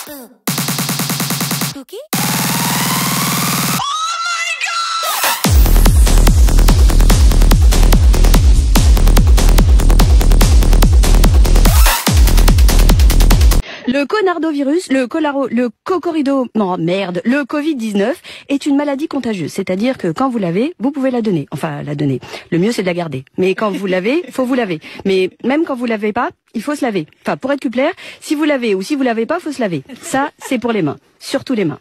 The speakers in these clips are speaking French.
Spooky? Le conardovirus, le cocorido, non merde, le Covid-19 est une maladie contagieuse. C'est-à-dire que quand vous l'avez, vous pouvez la donner. Enfin, la donner. Le mieux, c'est de la garder. Mais quand vous l'avez, faut vous laver. Mais même quand vous l'avez pas, il faut se laver. Enfin, pour être plus clair, si vous l'avez ou si vous l'avez pas, faut se laver. Ça, c'est pour les mains. Surtout les mains.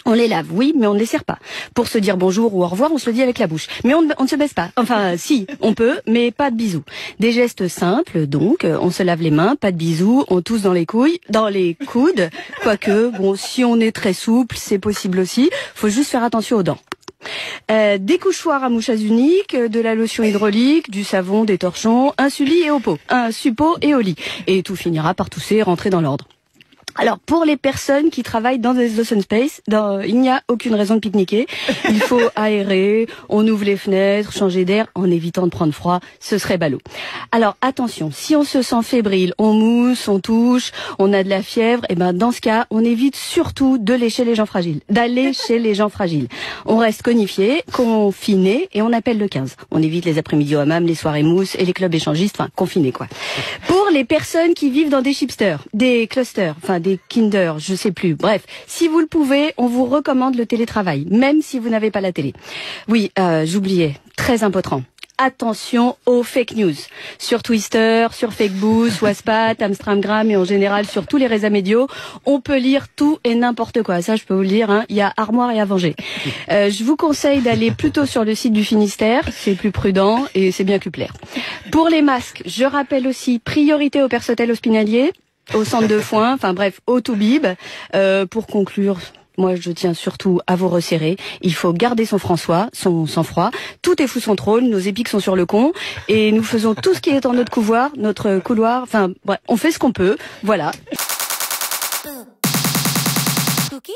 On les lave, oui, mais on ne les serre pas. Pour se dire bonjour ou au revoir, on se le dit avec la bouche. Mais on ne se baisse pas. Enfin, si, on peut, mais pas de bisous. Des gestes simples, donc, on se lave les mains, pas de bisous, on tousse dans les couilles, dans les coudes. Quoique, bon, si on est très souple, c'est possible aussi. Faut juste faire attention aux dents. Des couchoirs à mouches uniques, de la lotion hydraulique, du savon, des torchons, un suppo et au pot, un suppo et au lit. Et tout finira par tousser et rentrer dans l'ordre. Alors, pour les personnes qui travaillent dans des open space, il n'y a aucune raison de pique-niquer. Il faut aérer, on ouvre les fenêtres, changer d'air, en évitant de prendre froid, ce serait ballot. Alors, attention, si on se sent fébrile, on mousse, on touche, on a de la fièvre, et ben, dans ce cas, on évite surtout d'aller chez les gens fragiles. On reste confiné, et on appelle le 15. On évite les après-midi au hammam, les soirées mousse, et les clubs échangistes, enfin, confinés, quoi. Pour les personnes qui vivent dans des chipsters, des clusters, enfin, des Kinder, je sais plus. Bref, si vous le pouvez, on vous recommande le télétravail, même si vous n'avez pas la télé. Oui, j'oubliais, très important. Attention aux fake news. Sur Twitter, sur Fakeboost, Wattpad, Amstramgram et en général sur tous les réseaux médias, on peut lire tout et n'importe quoi. Ça, je peux vous le dire, hein, il y a armoire et à venger. Je vous conseille d'aller plutôt sur le site du Finistère, c'est plus prudent et c'est bien plus clair. Pour les masques, je rappelle aussi priorité au personnel hospitalier, au centre de foin, enfin bref, au Toubib. Pour conclure, moi je tiens surtout à vous resserrer. Il faut garder son sang-froid. Tout est sous son trône, nos épiques sont sur le con, et nous faisons tout ce qui est en notre couloir. Enfin bref, on fait ce qu'on peut, voilà. Spooky?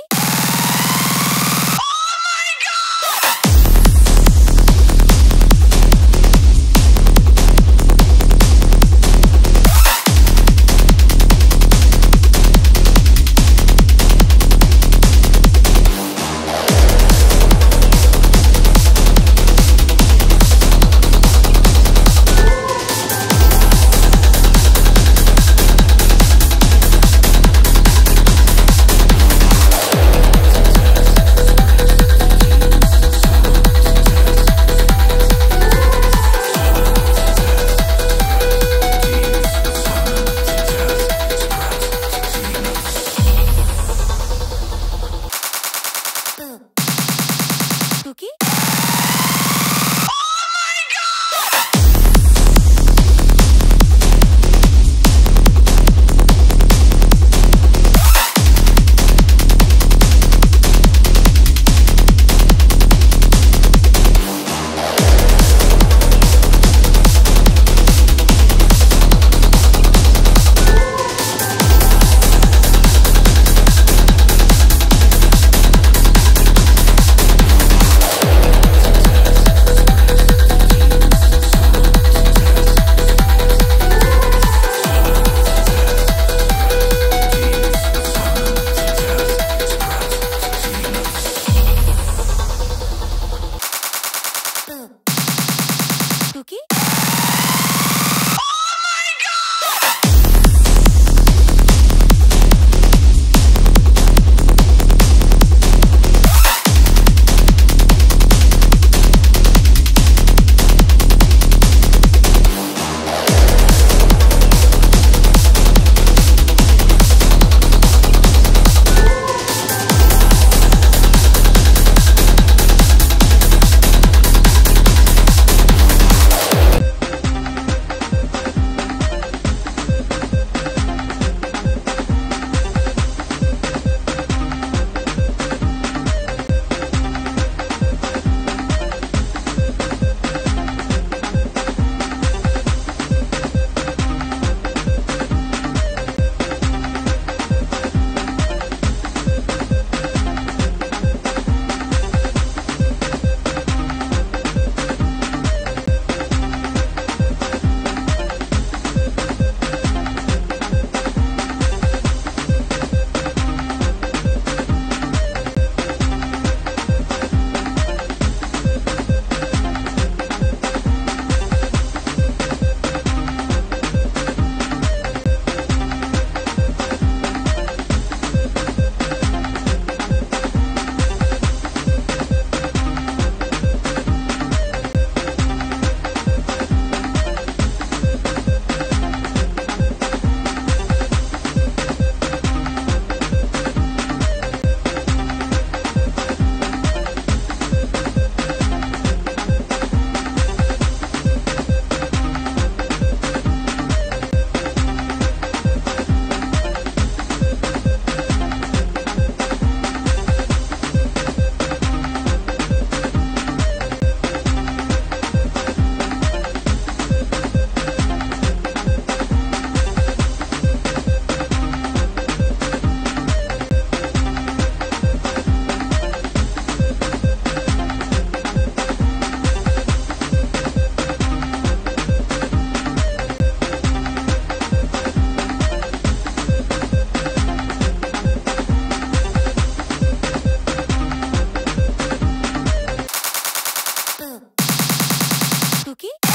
Cookie